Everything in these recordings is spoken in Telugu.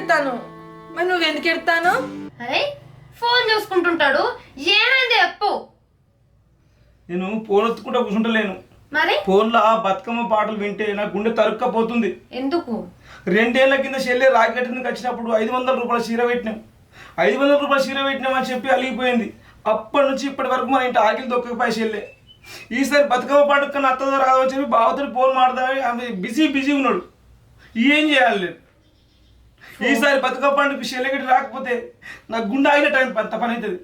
ఎడతాను మరి నువ్వు ఎందుకు ఎడతాను? అరే ఫోన్ చూసుకుంటుంటాడు, ఏమైంది చెప్పు. నేను ఫోన్ ఎత్తుకుంటా కూర్చుంటలేను. మరి ఫోన్లో బతుకమ్మ పాటలు వింటే నా గుండె తరుక్కపోతుంది. ఎందుకు? 2 ఏళ్ల కింద చెల్లి రాకెట్టిందుకు వచ్చినప్పుడు 500 రూపాయల చీర పెట్టినాం. 500 రూపాయల చీర పెట్టినాం అని చెప్పి అలిగిపోయింది. అప్పటి నుంచి ఇప్పటి వరకు మన ఇంటి ఆకిలి దొక్కకపోయి చెల్లె. ఈసారి బతుకమ్మ పాట కన్నా అత్తదో రాదో అని చెప్పి బావతో ఫోన్ మాడదామని ఆమె బిజీ ఉన్నాడు. ఏం చేయాలి లేదు. ఈసారి బతుకమ్మ పండుగ చెల్లెగడి రాకపోతే నాకు గుండె ఆగిన టైం అంత పని అవుతుంది.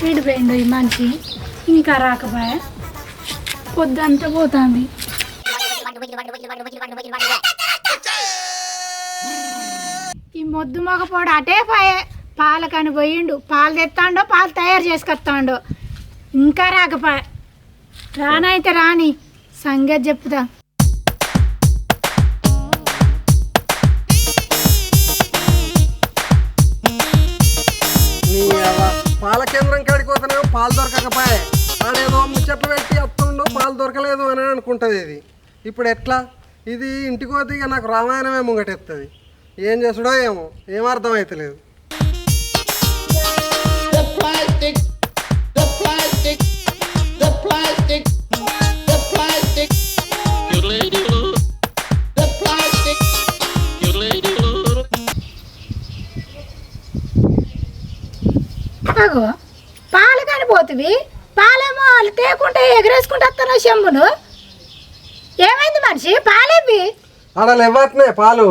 విడిపోయిండు ఈ మనిషి, ఇంకా రాకపోయా, పొద్దంతా పోతుంది. ఈ మొద్దు మొగపోడు అటే పోయే, పాలకని పోయిండు, పాలు తెస్తాడో పాలు తయారు చేసుకొస్తాడో, ఇంకా రాకపోయా. రానైతే రాని సంగతి చెప్తా. పాల కేంద్రం కాడికి పోతేనేమో పాలు దొరకకపోయే, ఆడేదో ముచ్చట్లు పెట్టి అత్తుండు పాలు దొరకలేదు అని అనుకుంటుంది. ఇది ఇప్పుడు ఎట్లా? ఇది ఇంటికి పోతే ఇక నాకు రామాయణమే ముంగటెత్తది. ఏం చేసుడో ఏమో, ఏం అర్థం అవుతలేదు. అగో పాలు కానిపోతుంది, పాలేమో తేకుంటే ఎగరేసుకుంటూ వస్తాను చెంబును. ఏమైంది మనిషి? పాలేవి ఆడ లేవట్నే పాలు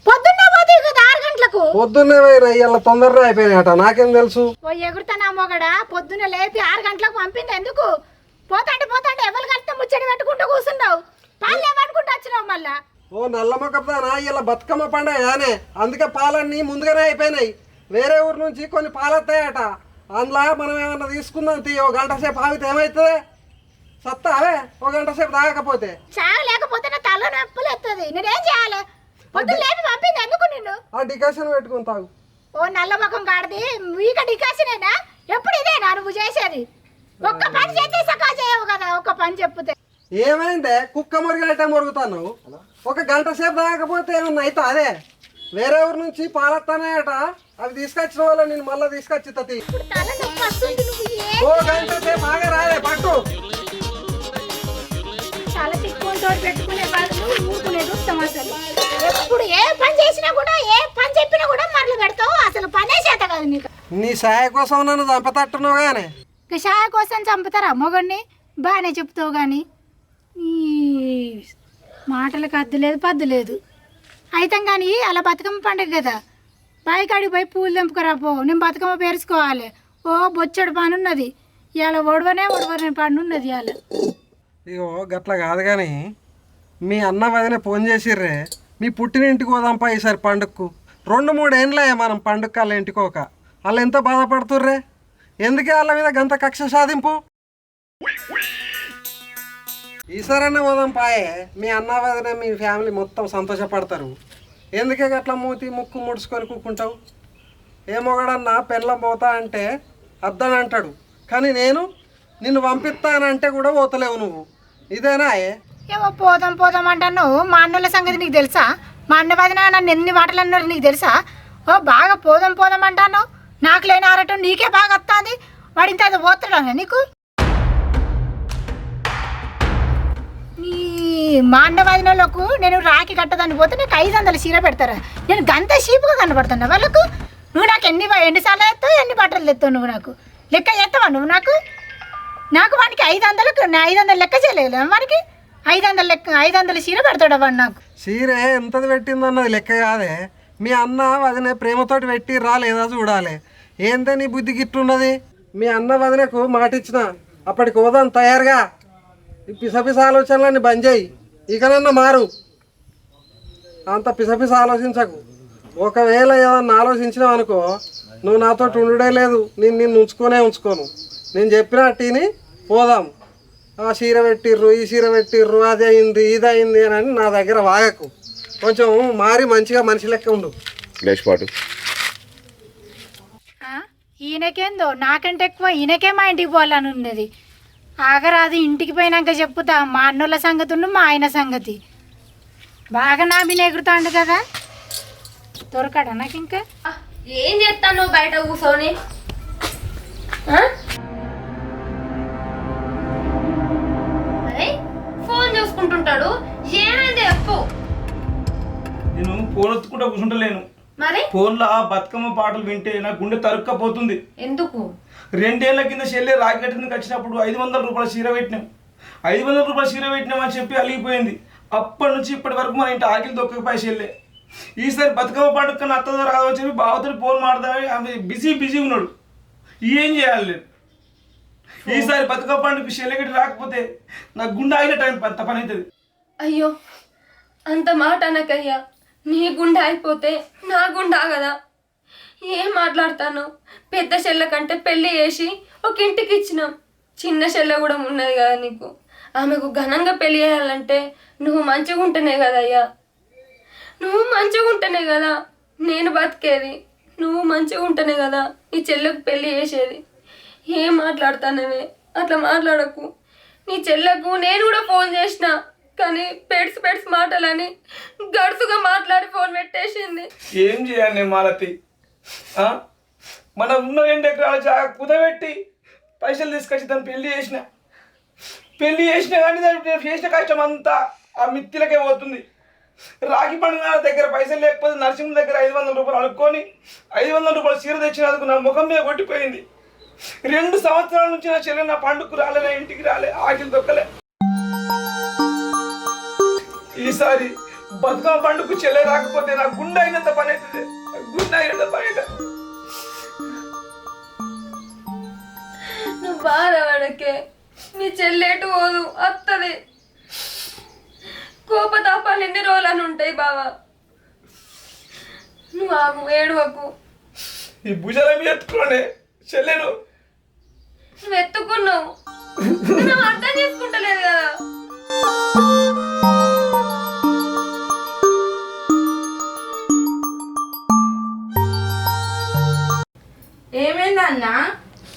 పొద్దున్నే పోతే కదా 6 గంటలకు. పొద్దున్నే ఇలా తొందరగా అయిపోయినాయట, నాకేం తెలుసు. ఓ ఎగురుతానా మొగడా, పొద్దున్న లేపి 6 గంటలకు పంపింది ఎందుకు? పోతాంటే ఎవరు కలిస్తే ముచ్చడి పెట్టుకుంటూ కూర్చున్నావు, పాలు లేవనుకుంటూ వచ్చినావు మళ్ళా. ఓ నల్ల మొక్కదానా, ఇలా బతుకమ్మ పండుగనే, అందుకే పాలన్నీ ముందుగానే అయిపోయినాయి. వేరే ఊరు నుంచి కొన్ని పాలు వస్తాయట, అందులో మనం ఏమన్నా తీసుకుందాం తీ. 1 గంట సేపు ఆగితే ఏమవుతుంది? సత్తావే 1 గంట సేపు తాగకపోతే. చాలు, లేకపోతే నా తల నొప్పులు ఎత్తది. నేనేం చేయాలి? పొద్దున్న లేపి పంపింది ఎందుకు నిన్ను? ఆ డికాషన్ పెట్టుకుని తాగు. ఓ నల్ల ముఖం కాడది, మీక డికాషనేనా? ఎప్పుడు ఇదేనా నువ్వు చేసేది? ఒక్క పని చేస్తే సకా చేయవు కదా, ఒక్క పని చెప్తే. ఏమైందే కుక్క మురిగినట్టే మురుగుతాను. 1 గంట సేపు తాగకపోతే ఏమన్నా అవుతా? అదే వేరే ఊరు నుంచి పాలత్తానేట, అవి తీసుకొచ్చిన వాళ్ళ నేను మళ్ళీ తీసుకొచ్చి తీ. ఇప్పుడు తల నొప్పి వస్తుంది, నువ్వు ఏం 1 గంట సేపు ఆగే రాలే పట్టు. చాలా తిక్కుతో పెట్టుకునే బదులు ఊరుకునేది ఉత్తమ. అసలు ఎప్పుడు ఏ పని చేసినా కూడా, ఏ పని చెప్పినా కూడా మరలు పెడతావు. అసలు పనే చేత కాదు నీకు. నీ సాయ కోసం నన్ను చంపతట్టున్నావు కానీ. ఇక షాయ కోసం చంపుతారా మొగడిని? బాగానే చెప్తావు కానీ ఈ మాటలకు అద్దు లేదు పద్దు లేదు. అయితే కానీ అలా బతుకమ్మ పండుగ కదా, బాయికాడికి పోయి పూలు తెంపుకురా పో. నేను బతుకమ్మ పేర్చుకోవాలి. ఓ బొచ్చడు పని ఉన్నది ఇవాళ, ఒడవనే పని ఉన్నది ఇవాళ. ఇగో గట్ల కాదు కానీ, మీ అన్న వదిన ఫోన్ చేసిర్రే, మీ పుట్టినింటికి పోదాంపా ఈసారి పండుగకు. 2-3 ఏండ్లే మనం పండుగ వాళ్ళ ఇంటికోక. వాళ్ళు ఎంత బాధపడుతుర్రే, ఎందుకే వాళ్ళ మీద గంత కక్ష సాధింపు? ఈసారన్నా పోదాంపాయే, మీ అన్న వదిన మీ ఫ్యామిలీ మొత్తం సంతోషపడతారు. ఎందుకే గట్ల మూతి ముక్కు ముడుచుకొని కూకుంటావు? ఏమొగడన్నా పెళ్ళం పోతా అంటే అద్దని అంటాడు, కానీ నిన్ను పంపిస్తానంటే కూడా పోతలేవు నువ్వు. ఇదేనా? ఏమో పోదాం అంటాను. మా అన్నల సంగతి నీకు తెలుసా? మా అన్న వదిన నన్ను ఎన్ని మాటలు అన్నారు నీకు తెలుసా? ఓ బాగా పోదాం అంటాను. నాకు లేని ఆరటం నీకే బాగా వస్తుంది. వాడు ఇంత అది పోతాడా నీకు? నీ మా అన్న వదినలకు నేను రాఖీ కట్టదాన్ని పోతే నీకు 500 చీర పెడతారా? నేను గంత షీపుగా కనబడుతున్నా వాళ్ళకు. నువ్వు నాకు ఎన్నిసార్లు ఎత్తావు, ఎన్ని బట్టలు తెస్తావు? నువ్వు నాకు లెక్క చేస్తావా? నువ్వు నాకు వాడికి 500 లెక్క చేయలేదు. వాడికి 500 చీర పెడతాడు వాడు నాకు. చీరే ఎంతది పెట్టిందన్నది లెక్క కాదే, మీ అన్న వదిన ప్రేమతోటి పెట్టి రాలేదా చూడాలి. ఏంటే నీ బుద్ధి గిట్టున్నది? మీ అన్న వదినకు మాట ఇచ్చిన, అప్పటికి పోదాం తయారుగా. ఈ పిసపిస ఆలోచనలన్నీ బంద్ చేయి, ఇకనన్నా మారు. అంత పిసపిస ఆలోచించకు. ఒకవేళ ఏదన్నా ఆలోచించినావు అనుకో, నువ్వు నాతో ఉండుడే లేదు. నిన్ను ఉంచుకోను. నేను చెప్పినట్టుని పోదాం. ఆ చీర పెట్టిర్రు, ఈ చీర పెట్టిర్రు, అది అయింది ఇది అయింది అని నా దగ్గర వాగకు. కొంచెం మారి మంచిగా మనిషి లెక్క ఉండు. ఈయనకేందో నాకంటే ఎక్కువ ఈయనకే మా ఇంటికి పోవాలని ఉన్నది. ఆగరాదు, ఇంటికి పోయినాక చెప్పుతా మా అన్నోళ్ళ సంగతి ఉండు మా ఆయన సంగతి. బాగా నాబిని ఎగురుతాండు కదా, దొరకడా నాకు ఇంకా? ఏం చేస్తాను నువ్వు బయట కూర్చొని? అరే ఫోన్ చూసుకుంటుంటాడు, ఏమైంది చెప్పు. నేను ఫోన్ ఎత్తుకుంటా కూర్చుంటలేను. మరి ఫోన్లో ఆ బతుకమ్మ పాటలు వింటే నా గుండె తరుక్కపోతుంది. ఎందుకు? 2 ఏళ్ల కింద చెల్లి రాగి కట్టిందుకు వచ్చినప్పుడు 500 రూపాయల చీర పెట్టినాం. 500 రూపాయల చీర పెట్టినాం అని చెప్పి అలిగిపోయింది. అప్పటి నుంచి ఇప్పటి వరకు మన ఇంటి ఆకిలి దొక్కకపోయి చెల్లె. ఈసారి బతుకమ్మ పండుగ కన్నా అత్తదో రాదో అని చెప్పి బావతో ఫోన్ మాడదామని ఆమె బిజీ ఉన్నాడు. ఏం చేయాలి లేదు. ఈసారి బతుకమ్మ పండుగ చెల్లెగట్టి రాకపోతే నా గుండె అయిన టైం అంత పని అవుతుంది. అయ్యో అంత మాట అనకయ్యా, నీ గుండె అయిపోతే నా గుండె ఆగదా? ఏం మాట్లాడతాను? పెద్ద చెల్లె కంటే పెళ్లి చేసి ఒక ఇంటికి ఇచ్చినాం, చిన్న చెల్లె కూడా ఉన్నది కదా నీకు. ఆమెకు ఘనంగా పెళ్లి చేయాలంటే నువ్వు మంచిగా ఉంటేనే కదయ్యా, నువ్వు మంచిగా ఉంటేనే కదా నేను బతికేది, నువ్వు మంచిగా ఉంటేనే కదా నీ చెల్లెకు పెళ్లి చేసేది. ఏం మాట్లాడతానవే, అట్లా మాట్లాడకు. నీ చెల్లెకు నేను కూడా ఫోన్ చేసిన, కానీ పెడ్స్ మాటలని గడుసుగా మాట్లాడి ఫోన్ పెట్టేసింది. ఏం చేయాలి నేను మాలతి? మనం ఉన్న 2 ఎకరాల జాగా కుదబెట్టి పైసలు తీసుకొచ్చి దాన్ని పెళ్లి చేసిన కానీ దాన్ని చేసిన కష్టం అంతా ఆ మిత్తిలకే పోతుంది. రాఖీ పండుగ దగ్గర పైసలు లేకపోతే నరసింహ దగ్గర 500 రూపాయలు అడుక్కొని 500 రూపాయలు చీర తెచ్చినందుకు నా ముఖం మీద కొట్టిపోయింది. 2 సంవత్సరాల నుంచి నా చెల్లె నా పండుగకు రాలే, నా ఇంటికి రాలే, ఆకిలి దొక్కలే. ఈసారి బతుకమ్మ పండుగకు చెల్లె రాకపోతే నా గుండె అయినంత పని అవుతుంది, గుండె అయినంత పని అవుతుంది. నువ్వు బాధపడకే, నీ చెల్లెటు పోదు అత్తది. కోపతాపాలు ఎన్ని రోజులని ఉంటాయి బావా, నువ్వు ఆగు, ఏడవకు. ఈ భుజాల మీద ఎత్తుకోండి చెల్లెను. నువ్వు ఎత్తుకున్నావు, నువ్వు అర్థం చేసుకుంటలేదు కదా. ఏమైందన్న?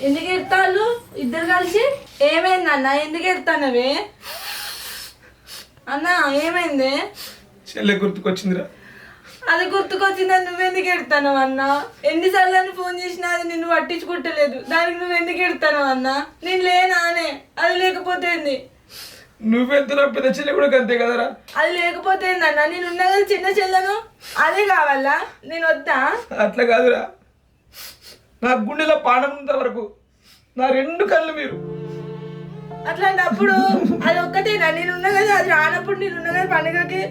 ఎందుకు ఎడతాళ్ళు ఇద్దరు కలిసి? ఏమైందన్న? ఎందుకు ఎడతానవే అన్న? ఏమైంది? చెల్లె గుర్తుకొచ్చిందిరా. అది గుర్తుకొచ్చిందని నువ్వెందుకు ఎడతాను అన్న? ఎన్నిసార్లు ఫోన్ చేసినా అది నిన్ను పట్టించుకుంటలేదు, దానికి నువ్వు ఎందుకు ఎడతాను అన్న? నేను లేనా అనే, అది లేకపోతే ఏంది? నువ్వెంత పెద్ద చెల్లె కూడా అంతే కదరా. అది లేకపోతే ఏందన్న? నేను ఉన్నా కదా చిన్న చెల్లెను, అదే కావాలా? నేను వద్దా? అట్లా కాదురా, నా గుండెలో పానం ఉన్నంత వరకు నా 2 కళ్ళు మీరు. అట్లాంటప్పుడు అది ఒక్కటేనా? నేనున్నా కదా, అది రానప్పుడు నేనున్నా కదా పండుగకి.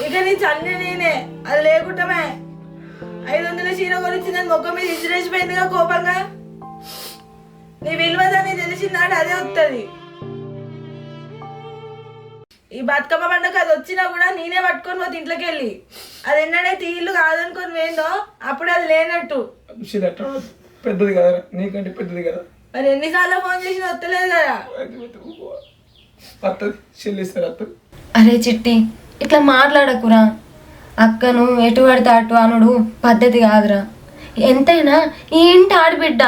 ఇక నీ చల్లి నేనే, అది లేకుండామే 500 చీర కొనిచ్చి నేను మొక్క మీద ఇసిరేసిపోయిందిగా కోపంగా. నీ విలువదని తెలిసినాడు అదే వస్తుంది. ఈ బతుకమ్మ పండుగ అది వచ్చినా కూడా నేనే పట్టుకొని పోతే ఇంట్లోకి వెళ్ళి, అది ఎన్నడైతే ఇల్లు కాదనుకొని పోయిందో అప్పుడు అది లేనట్టు. పెద్దది కదరా, నీకంటే పెద్దది కదా. మరి ఎన్నిసార్లు ఫోన్ చేసినా వస్తలేదు కదా. అత్తది చెల్లిస్తారు అత్తది. అరే చిట్టి, ఇట్లా మాట్లాడకురా. అక్కను ఎటు పడితే అటు అనుడు పద్ధతి కాదురా. ఎంతైనా ఈ ఇంటి ఆడబిడ్డ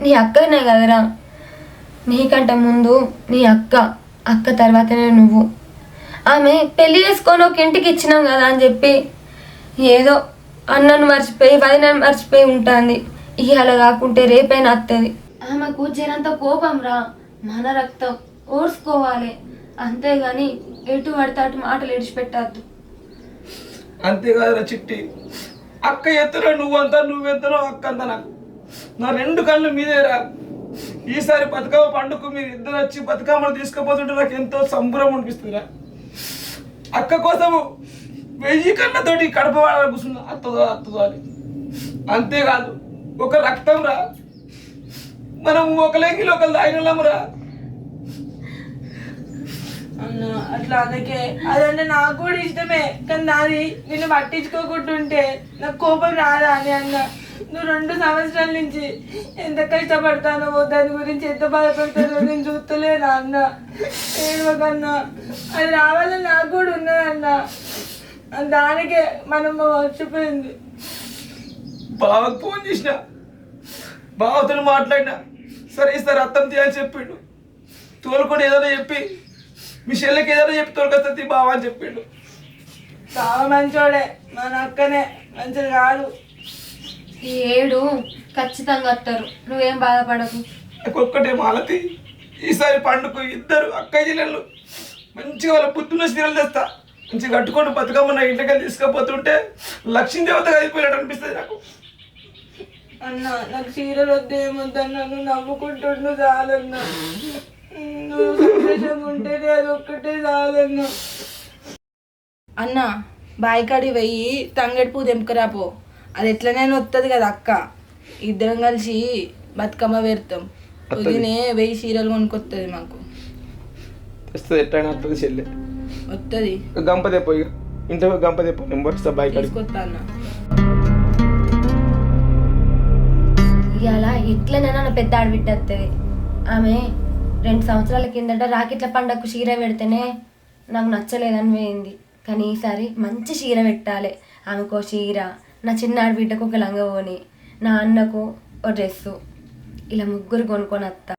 నీ అక్కనే కదరా. నీకంటే ముందు నీ అక్క తర్వాతనే నువ్వు. ఆమె పెళ్లి చేసుకొని ఒక ఇంటికి ఇచ్చినాం కదా అని చెప్పి ఏదో అన్నను మర్చిపోయి వదినను మర్చిపోయి ఉంటుంది. ఇవాళ కాకుంటే రేపైనా వస్తుంది. ఆమెకు జరంత కోపం రా, మన రక్తం ఓర్చుకోవాలి, అంతేగాని ఎటు పడితే అటు మాటలు విడిచిపెట్టద్దు. అంతేకాదురా చిట్టి, అక్క ఎత్తురా నువ్వంతా, నువ్వెంతనో అక్క అంతా. నాకు నా 2 కళ్ళు మీదేరా. ఈసారి బతుకమ్మ పండుగకు మీరు ఇద్దరు వచ్చి బతుకమ్మలు తీసుకుపోతుంటే నాకు ఎంతో సంబరం అనిపిస్తుందిరా. అక్క కోసము 1000 కళ్ళతోటి కడప వాడాలి కూర్చున్నా, అత్తదో అని. అంతేకాదు, ఒక రక్తం రా, మనం ఒకలేకిలో ఒకరు తాగినరా. అన్న అట్లా అందుకే అదంటే నాకు కూడా ఇష్టమే, కానీ నాది నిన్ను పట్టించుకోకుంటుంటే నాకు కోపం రాదా అని అన్న. నువ్వు 2 సంవత్సరాల నుంచి ఎంత కష్టపడతానో, దాని గురించి ఎంత బాధపడతానో నేను చూస్తలేనా అన్న. ఏడవకన్నా, అది రావాలని నాకు కూడా ఉన్నదన్న. దానికే మనం మర్చిపోయింది. బావకు ఫోన్ చేసిన, బావతో మాట్లాడినా, సరే ఈసారి అత్తం తీయని చెప్పిండు. తోలుకొని ఏదైనా చెప్పి మీ చెల్లెకి ఏదైనా చెప్పి తోలుకొస్తుంది బావ అని చెప్పిండు. బావ మంచోడే, మన అక్కనే మంచిది కాదు. ఈ ఏడు ఖచ్చితంగా వస్తారు, నువ్వేం బాధపడకు. ఒక్కటే మాలతి, ఈసారి పండుగ ఇద్దరు అక్కయ్య చెల్లెళ్ళు మంచిగా వాళ్ళ పుత్తున్న చీరలు తెస్తా, మంచిగా కట్టుకొని బతుకమ్మ నా ఇంటికి తీసుకపోతుంటే లక్ష్మీదేవతగా అయిపోయినట్టు అనిపిస్తుంది నాకు. అన్న నాకు చీరలు వద్దు ఏమొద్దన్నా, నువ్వు నవ్వుకుంటుండు చాలన్నా, నువ్వు సంతోషంగా ఉంటేనే అది ఒక్కటే చాలన్నా. అన్న బాయికాడి వెయ్యి తంగడి పూ తెంపుకరాపో, అది ఎట్లనైనా వస్తుంది కదా అక్క. ఇద్దరం కలిసి బతుకమ్మ పెడతాం, వదినే 1000 చీరలు కొనుక్కొస్తుంది మాకు. వస్తుంది ఎట్లయినా వస్తుంది చెల్లె, వస్తుంది. గంపదే పోయి ఇంట్లో గంపదే పోయి నెంబర్ వస్తా బాయ్ కాడికి. తీసుకొస్తా అన్న. ఇవాళ ఇట్లనైనా నా పెద్ద ఆడబిడ్డ వస్తుంది. ఆమె 2 సంవత్సరాల కిందట రాకెట్ల పండగకు చీర పెడితేనే నాకు నచ్చలేదని పోయింది. కానీ ఈసారి మంచి చీర పెట్టాలి. ఆమెకు చీర, నా చిన్న ఆడబిడ్డకు ఒక లంగవోని, నా అన్నకు ఒక డ్రెస్సు, ఇలా ముగ్గురు కొనుక్కొని వస్తా.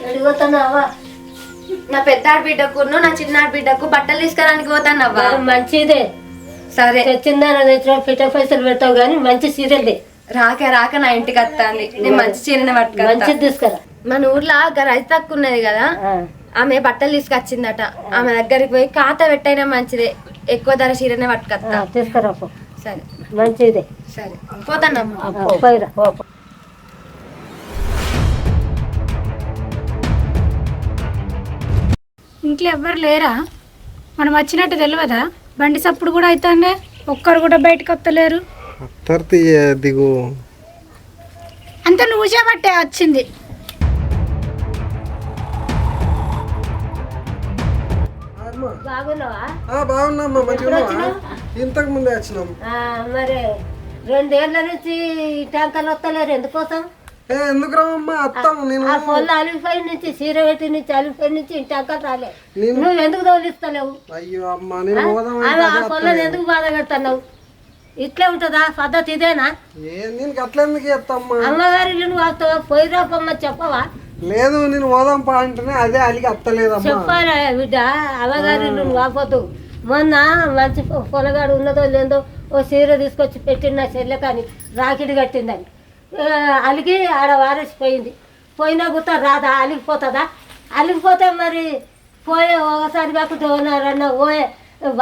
వెళ్ళిపోతానవ్వా, నా పెద్ద ఆడబిడ్డకు నా చిన్న ఆడబిడ్డకు బట్టలు తీసుకురానికి పోతానవ్వా. మంచిదే, సరే తెచ్చిందాన తెచ్చిన పిట్ట పైసలు పెడతావు కానీ మంచి సీరియల్దే. రాక రాక నా ఇంటికి వస్తాంది, నేను మంచి చీరని పట్టుకు మంచిది తీసుకురా. మన ఊర్లో రైతు తక్కువ ఉన్నది కదా, ఆమె బట్టలు తీసుకొచ్చిందట. ఆమె దగ్గరికి పోయి ఖాతా పెట్టైనా మంచిదే, ఎక్కువ ధర చీరనే పట్టుకొస్తా. తీసుకురా పో. సరే మంచిదే. సరే పోతానమ్మా. పోయిరా పో. ఇంట్లో ఎవ్వరు లేరా? మనం వచ్చినట్టు తెలియదా? బండి సప్పుడు కూడా అవుతుండే, ఒక్కరు కూడా బయటకు వస్తలేరు. అత్తర్తి దిగు అంత నువ్వు చేయబట్టే వచ్చింది. బాగున్నావా? బాగున్నామ్మా, మంచిగా ఇంతకు ముందే వచ్చినాం. మరి 2 ఏళ్ళ నుంచి ట్యాంకర్లు వస్తలేరు ఎందుకోసం? ఎందుకు రామ్మా అత్తాం. నేను ఆ పొల్ల అలిగిపోయి నుంచి సీరగట్టి నుంచి అలిగిపోయి నుంచి ట్యాంకర్ రాలే. నువ్వు ఎందుకు తోలిస్తలేవు? అయ్యో అమ్మా, నేను ఆ పొల్లని ఎందుకు బాధ పెడుతున్నావు? ఇట్లే ఉంటుందా పద్ధతి? ఇదేనా? నేను అట్లా ఎందుకు చేస్తామ్మా? అమ్మగారి ఇల్లు వస్తావా? పోయిరా పొమ్మ చెప్పవా? లేదు, నేను పోదాం పా అంటేనే అదే అలిగి అత్తలేదమ్మా. చెప్పారా బిడ్డ, అమ్మగారి ఇల్లు వాపోతు. మొన్న మంచి పొలగాడు ఉన్నదో లేదో ఓ చీర తీసుకొచ్చి పెట్టిన నా చెల్లె కానీ రాకిడి కట్టిందని అలిగి ఆడ వారేసిపోయింది. పోయినా గుర్తా రాదా? అలిగిపోతుందా? అలిగిపోతే మరి పోయే ఒకసారి కాకుండా ఉన్నారన్న పోయే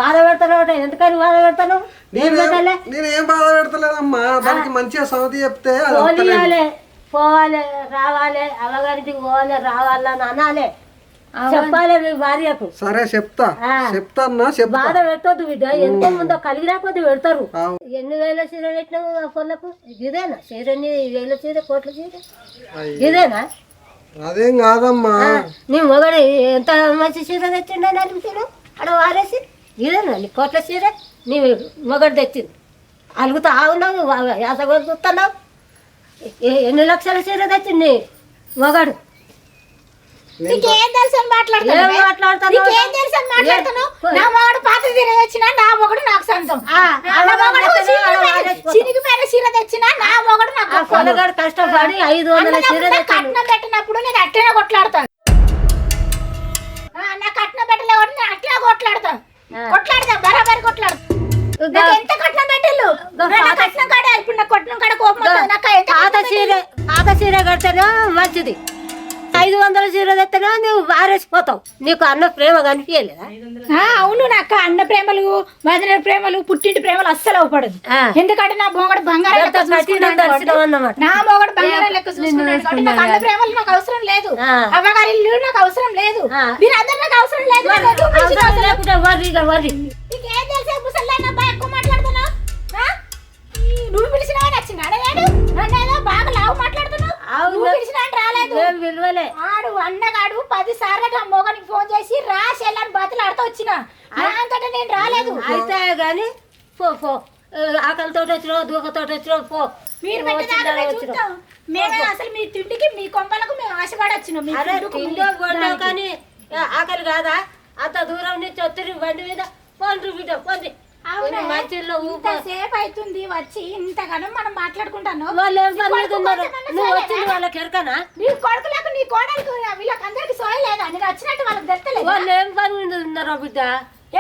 బాధ పెడతావు. ఎందుకని బాధ పెడతాను? ఏం పెట్టాలి? నేనేం బాధ పెడతలేదమ్మా, దానికి మంచిగా సౌది చెప్తే అది పోనీయాలి, పోవాలి, రావాలి, అమ్మగారింటికి పోవాలి, రావాలని అనాలి, చెప్పాలి మీ భార్యకు. సరే చెప్తా, చెప్తాన్నా. బాధ పెట్టొద్దు బిడ్డ, ఎంతో ముందో కలిగినా కొద్ది పెడతారు. ఎన్ని వేల చీర పెట్టినావు ఆ పొలకు? ఇదేనా చీర? ఎన్ని వేల చీర, కోట్ల చీర ఇదేనా? అదేం కాదమ్మా. నీ మొగడు ఎంత మంచి చీర తెచ్చిండని అడుగుతాడు అక్కడ వారేసి. ఇదేనా నీ కోట్ల చీర? నీ మొగడు తెచ్చింది అలుగుతా ఆవున్నావు, యాసగోడు చూస్తున్నావు. ఎన్ని లక్షల చీర తెచ్చింది మొగడు? నీకేం తెలుసు అని మాట్లాడుతున్నావు? నీకేం తెలుసు అని మాట్లాడుతున్నావు? నా మొగడు పాత చీర తెచ్చినా నా మొగడు నాకు సొంతం. చినిగిపోయిన చీర తెచ్చినా నా మొగడు నాకు. పొలగాడు కష్టపడి 500 చీర కట్నం పెట్టినప్పుడు నేను అట్లనే కొట్లాడతాను. నా కట్నం పెట్టలే నేను అట్లా కొట్లాడతాను. బరాబరి కొట్లాడతాను. ఎంత కట్నం పెట్టిల్లు? కట్నం కాడ ఇప్పుడు నా కట్నం కాడ కోపం వస్తుంది. పాత చీర కడితేనే మంచిది. 500 చీర తెస్తేనే నువ్వు వారేసిపోతావు. నీకు అన్న ప్రేమ కనిపించలేదా? అవును, నాకు అన్న ప్రేమలు, వదిన ప్రేమలు, పుట్టింటి ప్రేమలు అస్సలు అవపడదు. ఎందుకంటే నా మొగడు బంగారం లెక్క చూసుకున్నాడు. నా మొగడు బంగారం లెక్క చూసుకున్నాడు. నాకు అన్న ప్రేమలు నాకు అవసరం లేదు. అవ్వగారి ఇల్లు నాకు అవసరం లేదు. మీరందరూ నాకు అవసరం లేదు. నీకేం తెలిసే ముసల్దాన్న బాగా ఎక్కువ మాట్లాడుతున్నావు? నువ్వు పిలిచినావా నచ్చినాడు? నన్నేదో బాగా లావు మాట్లాడుతున్నావు. నువ్వు పిలిచినా రాలేదు. ఆడు అన్నగాడు 10 సార్లు ఆ మొగనికి ఫోన్ చేసి రా చెల్లని బతులు ఆడుతూ వచ్చిన అంతటా నేను రాలేదు. అయితే గాని పో ఆకలితో వచ్చినావు, దూకతో వచ్చినావు. పో మీరు మేమే అసలు మీ తిండికి మీ కొంపలకు మేము ఆశపడి వచ్చినాం. కానీ ఆకలి కాదా? అంత దూరం నుంచి వచ్చి బండి మీద పోండి బిడ్డ పోండి. మంచిలో సేపు అవుతుంది వచ్చి ఇంతగానో మనం మాట్లాడుకుంటాను. వాళ్ళు ఏం పని మీద ఉన్నారు? నువ్వు వచ్చింది వాళ్ళకి ఎరకనా? నీ కొడుకులకు నీ కోడలకు వీళ్ళకి అందరికి సోయలేదా? నేను వచ్చినట్టు వాళ్ళకి తెలుస్తలేదు. వాళ్ళు ఏం పని మీద ఉన్నారో బిడ్డ?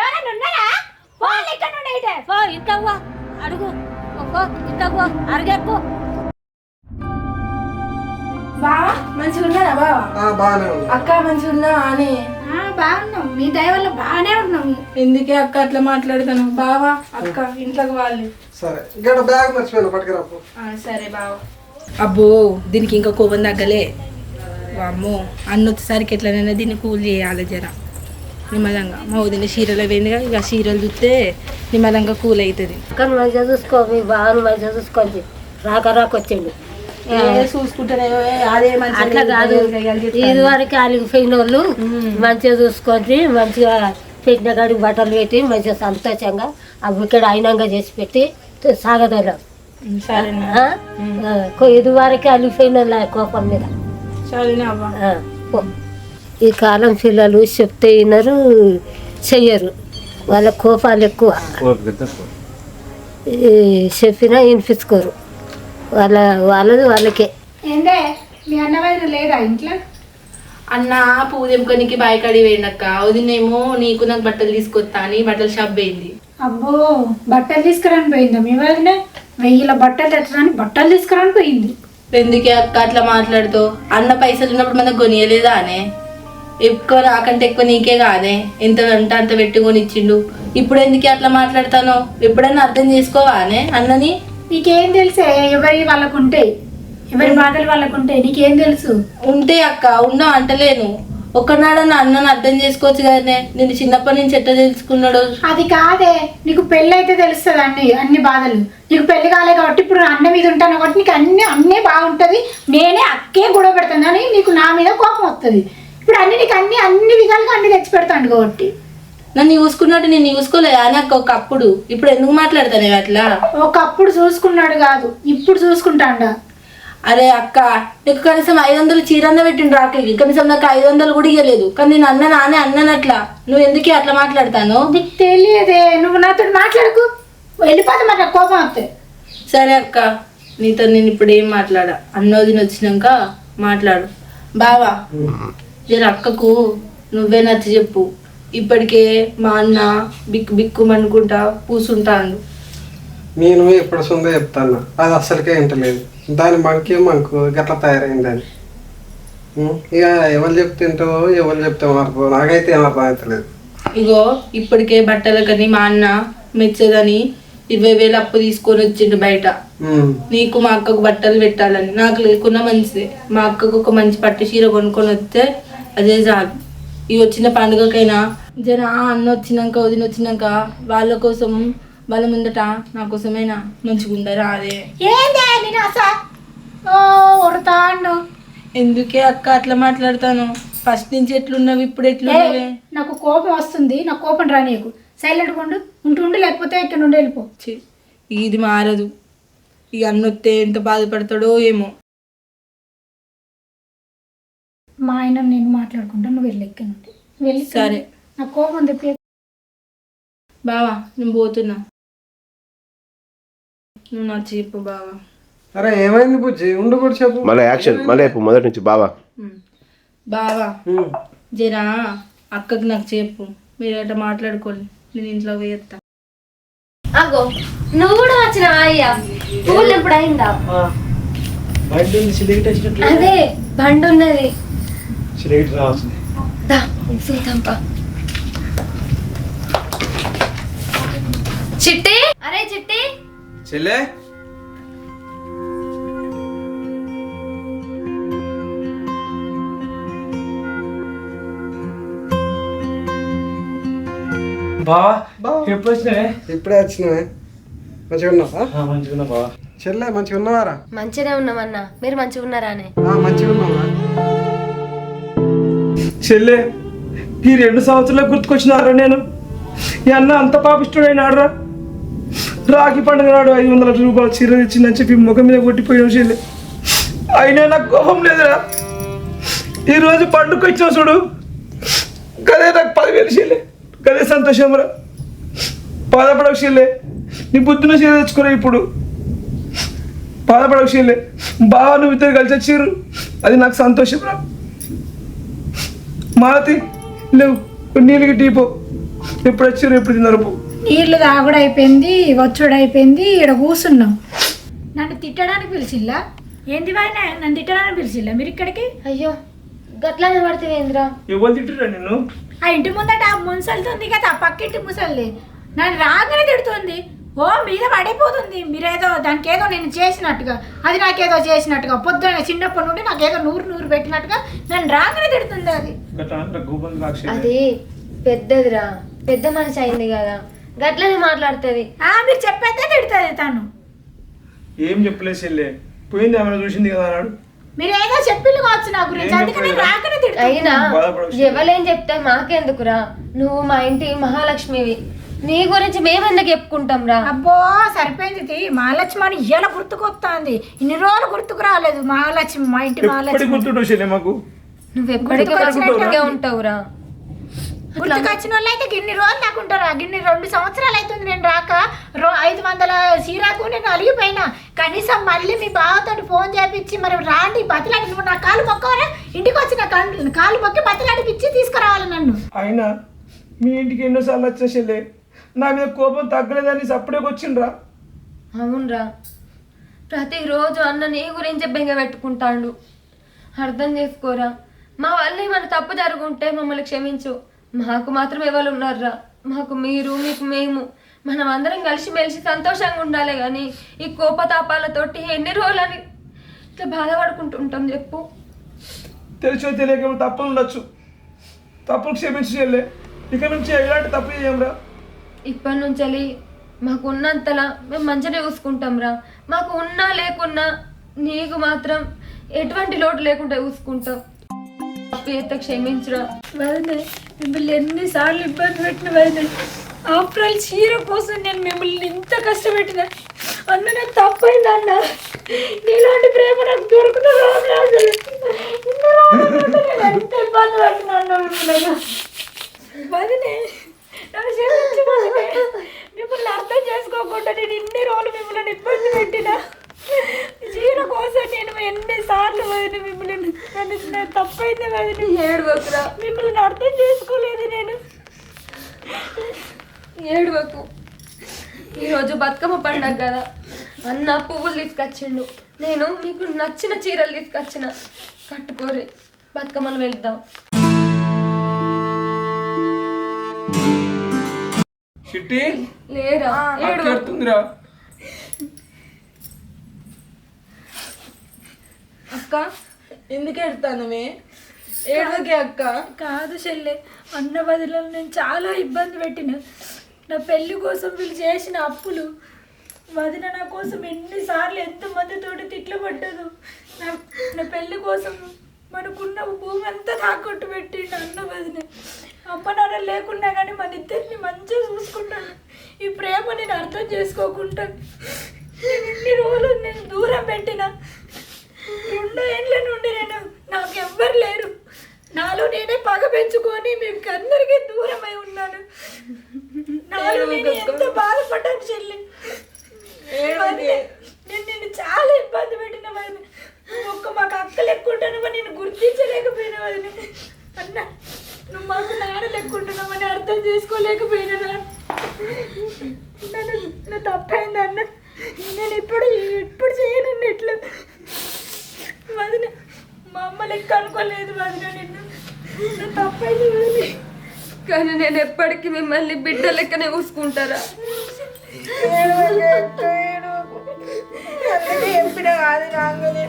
ఎవరైనా ఉన్నారా? వాళ్ళు ఇక్కడ నుండి ఇటే. పో ఇంతవ్వా అడుగు, పో ఇంతవ్వా అరగెక్కు. బావా మంచిగా ఉన్నారా బావా? బాగానే ఉంది. అక్క మంచిగా ఉన్నా అని బాగున్నాం, మీ దయ వల్ల బాగానే ఉన్నాం. ఎందుకే అక్క అట్లా మాట్లాడతాను? బావా అక్క ఇంట్లోకి వాళ్ళు. సరే ఇక్కడ బ్యాగ్ మర్చిపోయాను, పట్టుకురాపు. సరే బావా. అబ్బో దీనికి ఇంకా కోపం తగ్గలే. అమ్మో అన్న వచ్చేసరికి ఎట్లనైనా దీన్ని కూల్ చేయాలి జర నిమ్మలంగా. మా వదిన చీరలు పోయిందిగా, ఇక చీరలు చూస్తే నిమ్మలంగా కూల్ అవుతుంది. కానీ మంచిగా చూసుకో, మీ బాగా మంచిగా చూసుకోండి. రాకొచ్చిండు చూసుకుంటానే అదే అట్లా కాదు. ఇది వరకు అలిగిపోయిన వాళ్ళు మంచిగా చూసుకొని మంచిగా పెట్టిన కాడికి బట్టలు పెట్టి మంచిగా సంతోషంగా అవి ఇక్కడ అయినంగా చేసి పెట్టి సాగదలం. ఇది వరకు అలిగిపోయిన వాళ్ళ కోపం మీద. పో. ఈ కాలం పిల్లలు చెప్తే వినరు, చెయ్యరు, వాళ్ళ కోపాలు ఎక్కువ. చెప్పినా వినిపించుకోరు, వాళ్ళది వాళ్ళకే. ఏందే మీ అన్నవైన లేదా ఇంట్లో? అన్న పువ్వు తెంపుకోనికి బాయికాడి పోయిందక్క. వదినేమో నీకు నాకు బట్టలు తీసుకొస్తా అని బట్టల షాప్ పోయింది. అబ్బో బట్టలు తీసుకురాని పోయిందా మీ వదిన? 1000 బట్టలు తెచ్చడానికి బట్టలు తీసుకురాని పోయింది. ఎందుకే అక్క అట్లా మాట్లాడుతూ? అన్న పైసలు ఉన్నప్పుడు మనకు కొనియలేదా అనే? ఎక్కువ నాకంటే ఎక్కువ నీకే కాదే, ఎంత అంటే అంత పెట్టుకొని ఇచ్చిండు. ఇప్పుడు ఎందుకే అట్లా మాట్లాడతాను? ఎప్పుడైనా అర్థం చేసుకోవా అనే అన్నని? నీకేం తెలుసే? ఎవరి వాళ్ళకు ఉంటాయి, ఎవరి బాధలు వాళ్ళకు ఉంటాయి, నీకేం తెలుసు? ఉంటే అక్క ఉన్నా అంటలేను. ఒక్కనాడన్నా అన్నను అర్థం చేసుకోవచ్చు కదనే. నేను చిన్నప్పటి నుంచి ఎట్లా తెలుసుకున్నాడు? అది కాదే, నీకు పెళ్ళి అయితే తెలుస్తుంది అన్ని బాధలు. నీకు పెళ్లి కాలే కాబట్టి ఇప్పుడు అన్న మీద ఉంటాను కాబట్టి నీకు అన్నీ బాగుంటుంది. నేనే అక్కే గొడవ పెడతాను అని నీకు నా మీద కోపం వస్తుంది. ఇప్పుడు నీకు అన్ని విధాలుగా అన్ని తెచ్చి పెడతాను కాబట్టి. నన్ను చూసుకున్నట్టు నేను చూసుకోలేదు అని అక్క ఒకప్పుడు. ఇప్పుడు ఎందుకు మాట్లాడతానే అట్లా? ఒకప్పుడు చూసుకున్నాడు కాదు, ఇప్పుడు చూసుకుంటాడా? అరే అక్క, నీకు కనీసం 500 చీరన్న పెట్టిండు రాఖీకి, కనీసం నాకు 500 కూడా ఇవ్వలేదు. కానీ నేను అన్ననట్లా. నువ్వు ఎందుకే అట్లా మాట్లాడతాను? నీకు తెలియదే, నువ్వు నాతో మాట్లాడకు, వెళ్ళిపోతే మరి నాకు కోపం వస్తాయి. సరే అక్క, నీతో నేను ఇప్పుడు ఏం మాట్లాడా. అన్నోదిని వచ్చినాక మాట్లాడు. బావా జర అక్కకు నువ్వే నచ్చి చెప్పు. ఇప్పటికే మా అన్న బిక్కుమనుకుంటా కూర్చుంటాను. నేను ఎప్పుడు సొంత చెప్తాను, అది అస్సలకే వింటలేదు. దాని మనకు గట్లా తయారైంది అది. ఇక ఎవరు చెప్తుంటో ఎవరు చెప్తే మార్పు నాకైతే ఏం అర్థం అవుతలేదు. ఇగో ఇప్పటికే బట్టలకని మా అన్న మెచ్చదని 20,000 అప్పు తీసుకొని వచ్చిండు బయట. నీకు మా అక్కకు బట్టలు పెట్టాలని. నాకు లేకున్నా మంచిదే, మా అక్కకు ఒక మంచి పట్టు చీర కొనుక్కొని వస్తే అదే చాలు. ఈ వచ్చిన పండుగకైనా జర అన్న వచ్చినాక వదిన వచ్చినాక వాళ్ళ కోసం వాళ్ళ ముందట నా కోసమైనా మంచిగా ఉండరా? అదే ఏందే నేను ఉడతాను. ఎందుకే అక్క అట్లా మాట్లాడతాను? ఫస్ట్ నుంచి ఎట్లున్నావు, ఇప్పుడు ఎట్లున్నావే? నాకు కోపం వస్తుంది, నాకు కోపం రా. నీకు సైలెంట్గా ఉంటూ లేకపోతే ఇక్కడ నుండి వెళ్ళిపో. ఇది మారదు. ఇక అన్నొత్తే ఎంత బాధపడతాడో ఏమో. మా ఆయన నేను మాట్లాడుకుంటా, నువ్వు వెళ్ళి ఎక్కడ నుండి వెళ్ళి. సరే నాకు కోపం తెప్పి. బావా నేను పోతున్నా, నువ్వు నా చెప్పు బావా. అరే ఏమైంది బుజ్జి? ఉండు కూడా చెప్పు. మళ్ళీ యాక్షన్ మళ్ళీ మొదటి నుంచి బావా. బావా జరా అక్కకి నాకు చెప్పు, మీరు అట్లా మాట్లాడుకోండి, నేను ఇంట్లో పోయేస్తా. అగో నువ్వు కూడా వచ్చినావా అయ్యా? పూలు ఎప్పుడు అయిందా? అదే బండి ఉన్నది. చిట్టి, అరే చిట్టి చెల్లె, బావా ఎప్పుడు వచ్చినావే? ఇప్పుడే వచ్చినవే. మంచిగా ఉన్నావా? మంచిగా ఉన్నా బావా. చెల్లె మంచిగా ఉన్నావారా? మంచిగానే ఉన్నామన్నా, మీరు మంచిగా ఉన్నారా అనే? మంచిగా ఉన్నావా? చెల్లె ఈ 2 సంవత్సరాలకు గుర్తుకొచ్చినారా నేను? ఈ అన్న అంత పాపిష్టుడైనాడురా. రాఖీ పండుగ నాడు 500 రూపాయల చీర తెచ్చిందని చెప్పి ముఖం మీద కొట్టిపోయాను చెల్లె. అయినా నాకు కోపం లేదురా. ఈరోజు పండుగ వచ్చినా చూడు, గదే నాకు 10,000 చెల్లె, గదే సంతోషం రా. బాధపడకు చెల్లె, నీ బుద్ధిని చేయ తెచ్చుకురా ఇప్పుడు. బాధపడకు చెల్లె, బావ నువ్వు ఇద్దరు కలిసి వచ్చారు, అది నాకు సంతోషం రా. మాలతి లేవు, నీళ్ళకి టీపో, ఎప్పుడు వచ్చారు ఎప్పుడు తిన్నారు పో. నీళ్ళు తాగుడు అయిపోయింది, వచ్చుడు అయిపోయింది, ఇక్కడ కూర్చున్నాం. నన్ను తిట్టడానికి పిలిచిల్లా? ఏంది వాయన నన్ను తిట్టడానికి పిలిచిల్లా మీరు ఇక్కడికి? అయ్యో గట్లానే పడితేవేంద్రా? ఎవరు తింటురా నిన్ను? ఆ ఇంటి ముందట ఆ ముసలితుంది కదా, ఆ పక్కింటి ముసలి నన్ను రాగానే తిడుతుంది. ఓ మీద పడిపోతుంది. మీరేదో దానికి ఏదో నేను చేసినట్టుగా, అది నాకేదో చేసినట్టుగా, పొద్దున చిన్నప్పటి నుండి నాకేదో నూరు పెట్టినట్టుగా నన్ను రాగానే తిడుతుంది. అది అది పెద్దదిరా, పెద్ద మనిషి అయింది కదా, గట్లనే మాట్లాడుతుంది. మీరు చెప్పైతే తిడుతుంది తను. ఏం చెప్పలేదు చెల్లె, పోయింది ఆమె చూసింది కదా అన్నాడు. మీరు ఏదో చెప్పిల్లు కావచ్చు నా గురించి, అందుకని రాగానే తిడుతుంది. అయినా ఎవరేం చెప్తే మాకెందుకురా? నువ్వు మా ఇంటి మహాలక్ష్మివి, నీ గురించి మేమెందుకు చెప్పుకుంటాం రా? అబ్బో సరిపోయింది. మహాలక్ష్మి అని ఇలా గుర్తుకొస్తుంది. ఇన్ని రోజులు గుర్తుకు రాలేదు మహాలక్ష్మి, మా ఇంటి మహాలక్ష్మి. గుర్తుంటావు చెల్లె మాకు? నువ్వు ఎప్పటికీ ఉంటావురా. గుర్తుకొచ్చిన వాళ్ళు అయితే గిన్ని రోజులు నాకు ఉంటారా? గిన్ని 2 సంవత్సరాలు అవుతుంది నేను రాక. 500 సీరాకు నేను అలిగిపోయినా. కనీసం మళ్ళీ మీ బావతో ఫోన్ చేపించి మరి రాండి బతిలాడి, నువ్వు నా కాలు మొక్కవరా, ఇంటికి వచ్చి నా కాలు మొక్కి బతిలాడిపిచ్చి తీసుకురావాలి నన్ను. అయినా మీ ఇంటికి ఎన్నోసార్లు వచ్చా చెల్లె, నా మీద కోపం తగ్గలేదని సప్పుడేకి వచ్చిండ్రా. అవునరా, ప్రతిరోజు అన్న నీ గురించే బెంగ పెట్టుకుంటాడు. అర్థం చేసుకోరా. మా వల్ల ఏమైనా తప్పు జరుగుంటే మమ్మల్ని క్షమించు. మాకు మాత్రం ఎవరు ఉన్నారా? మాకు మీరు, మీకు మేము. మనం అందరం కలిసిమెలిసి సంతోషంగా ఉండాలి కానీ ఈ కోపతాపాలతోటి ఎన్ని రోజులని ఇట్లా బాధపడుకుంటుంటాం చెప్పు. తెలిసో తెలియక తప్పులు ఉండొచ్చు, తప్పులు క్షమించి చెల్లె, ఇక నుంచి ఎలాంటి తప్పు చేయంరా. ఇప్పటి నుంచి మాకు ఉన్నంతలా మేము మంచిగా చూసుకుంటాం రా. మాకు ఉన్నా లేకున్నా నీకు మాత్రం ఎటువంటి లోటు లేకుండా చూసుకుంటాం. తప్పు క్షమించురా. వదిలే, మిమ్మల్ని ఎన్నిసార్లు ఇబ్బంది పెట్టిన వదిలే. ఆఫ్టర్ ఆల్ చీర కోసం నేను మిమ్మల్ని ఇంత కష్టపెట్టిన అన్న, నాకు తప్పైంది అన్న. నీలాంటి ప్రేమ నాకు దొరుకుతుందా? ఎంత ఇబ్బంది పెట్టినా అన్న మిమ్మల్ని. వదిలే, నన్ను క్షమించు వదిలే. మిమ్మల్ని అర్థం చేసుకోకుండా నేను ఇన్ని రోజులు మిమ్మల్ని ఇబ్బంది పెట్టినా. చీర కోసం నేను ఎన్నిసార్లు వదిన మిమ్మల్ని, నన్ను తప్పైంది వదిన. ఏడువకురా, మిమ్మల్ని అర్థం చేసుకోలేదు నేను. ఏడువకు. ఈరోజు బతుకమ్మ పండగ కదా, అన్న పువ్వులు తీసుకొచ్చిండు. నేను మీకు నచ్చిన చీరలు తీసుకొచ్చిన, కట్టుకోరే, బతుకమ్మలు వెళ్దాం. చిట్టి లేరా? ఏడుతుందిరా. అక్క ఎందుకు ఎడతానమే? ఏడవకే అక్క. కాదు చెల్లె, అన్న బదులను నేను చాలా ఇబ్బంది పెట్టిన. నా పెళ్లి కోసం వీళ్ళు చేసిన అప్పులు, వదిన నా కోసం ఎన్నిసార్లు ఎంతమందితోటి తిట్లు పడ్డదు. నా పెళ్లి కోసం మనకున్న భూమి అంతా తాకట్టు పెట్టిండు అన్న వదిన. అమ్మ నాన్న లేకున్నా కానీ మన ఇద్దరిని మంచిగా చూసుకుంటాను. ఈ ప్రేమ నేను అర్థం చేసుకోకుండా నేను ఇన్ని రోజులు నేను దూరం పెట్టిన. 2 ఏళ్ళ నుండి నాకు ఎవ్వరు లేరు. నాలో నేనే పగ పెంచుకొని మీకు అందరికీ దూరమై ఉన్నాను. నాలో నేను ఎంత బాధపడ్డాను చెల్లి. నేను నిన్ను చాలా ఇబ్బంది పెట్టిన వాడిని. మాకు అక్క లెక్కుంటున్నావా నేను గుర్తించలేకపోయినావు. అన్న నువ్వు మాకు నాన్న లెక్కుంటున్నావని అర్థం చేసుకోలేకపోయినా. నన్ను తప్పైంది అన్న. నేను ఇప్పుడు చేయను ఇట్లా వదిన. మా అమ్మ లెక్క అనుకోలేదు వదిన, నిన్ను తప్పైంది వదిన. కానీ నేను ఎప్పటికీ మిమ్మల్ని బిడ్డ లెక్కనే చూసుకుంటారా? అందుకే చెప్పిన కాదు రాగానే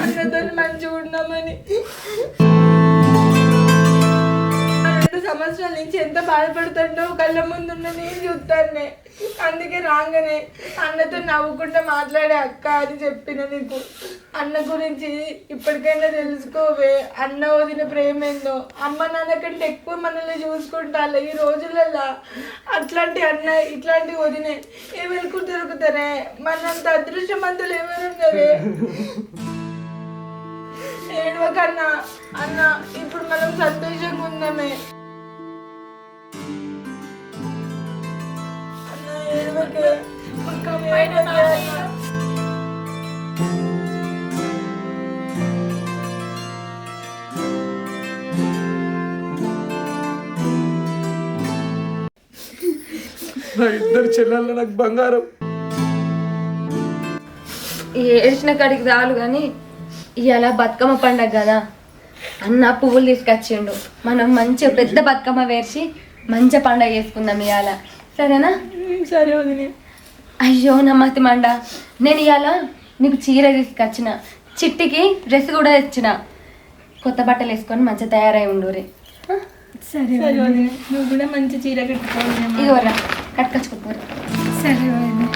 అన్నతో మంచిగా ఉన్నామని. 2 సంవత్సరాల నుంచి ఎంత బాధపడుతుండో కళ్ళ ముందున్న నేను చూస్తానే. అందుకే రాగానే అన్నతో నవ్వుకుంటూ మాట్లాడే అక్క అని చెప్పిన నీకు. అన్న గురించి ఇప్పటికైనా తెలుసుకోవే. అన్న వదిన ప్రేమ ఏందో. అమ్మ నాన్న కంటే ఎక్కువ మనల్ని చూసుకుంటారు ఈ రోజులలో. అట్లాంటి అన్న ఇట్లాంటి వదినే ఎవరికి దొరుకుతారే? మనంత అదృష్టవంతులు ఎవరున్నారే? ఏడవకన్నా అన్న, ఇప్పుడు మనం సంతోషంగా ఉందామే. అన్న నాకు నా ఇద్దరు చెల్లెళ్ళు నాకు బంగారం. ఏడ్చిన కాడికి రాలు కానీ ఇవాళ బతుకమ్మ పండగ కదా అన్న పువ్వులు తీసుకొచ్చిండు. మనం మంచిగా పెద్ద బతుకమ్మ వేసి మంచిగా పండగ చేసుకుందాం ఇవాళ, సరేనా? సరే వదిలే. అయ్యో నమ్మతి మండ, నేను ఇవాళ నీకు చీర తీసుకొచ్చిన, చిట్టికి డ్రెస్ కూడా తెచ్చిన. కొత్త బట్టలు వేసుకొని మంచిగా తయారై ఉండురి. సరే వదిలే, నువ్వు కూడా మంచి చీర కట్టుకోవాలి. ఇగోరా కట్టుకొచ్చుకుంటారు. సరే వదిలే.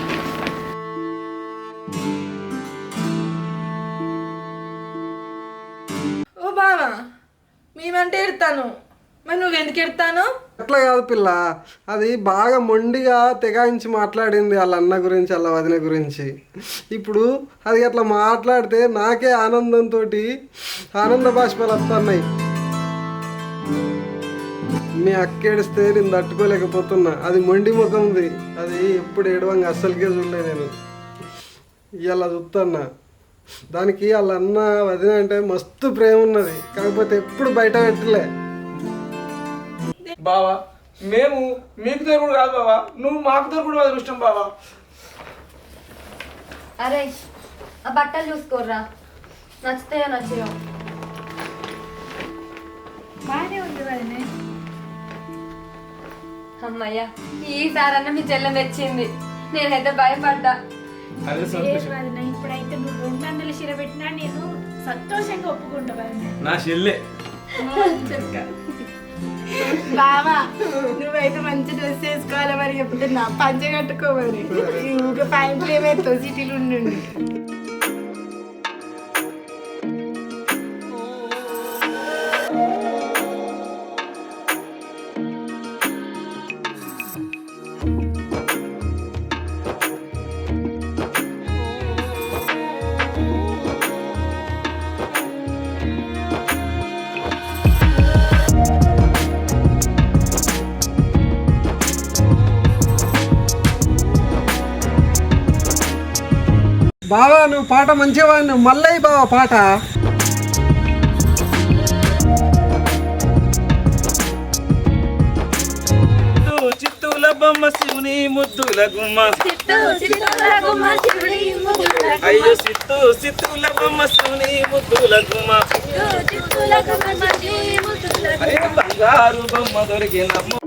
ఓ బావా, మేమంటే ఎడతాను, మరి నువ్వు ఎందుకు ఎడతాను? అట్లా కాదు పిల్ల, అది బాగా మొండిగా తెగాయించి మాట్లాడింది వాళ్ళ అన్న గురించి వాళ్ళ వదిన గురించి. ఇప్పుడు అది అట్లా మాట్లాడితే నాకే ఆనందంతో ఆనంద బాష్పాలు వస్తున్నాయి. మీ అక్క ఏడిస్తే నేను తట్టుకోలేకపోతున్నా. అది మొండి ముఖంది, అది ఎప్పుడు ఏడవంగా అస్సలకే చూడలే నేను. ఇలా చూస్తున్నా. దానికి వాళ్ళ అన్న వదిన అంటే మస్తు ప్రేమ ఉన్నది, కాకపోతే ఎప్పుడు బయట పెట్టలే. బావా మేము మీకు దొరుకుడు కాదు బావా, నువ్వు మాకు దొరుకుడు అదృష్టం బావా. అరే ఆ బట్టలు చూసుకోర్రా, నచ్చుతాయో నచ్చయో. బాగానే ఉంది వదిలే. అమ్మయ్యా ఈసారన్నా మీ చెల్లె మెచ్చింది, నేనైతే భయపడ్డా. అదే సంతోషం. ఇప్పుడైతే నువ్వు 200 చీర పెట్టినా నేను సంతోషంగా ఒప్పుకుంటా వదినే. నా చెల్లె బావా నువ్వైతే మంచి డ్రెస్ వేసుకోవాలి మరి, చెప్తున్నా పంచ కట్టుకోవాలి. ఊరికే ప్యాంట్లు ఏమైతే సిటీలు ఉండి. బావా నువ్వు పాట మంచిగా వాడినావు, మళ్ళీ బావా పాట. చిత్తూల బొమ్మ శివుని ముద్దుల గుమ్మ, అయ్యో సిత్తుల బొమ్మ శివుని ముద్దుల గుమ్మ, బంగారు బొమ్మ దొరికినమ్మ.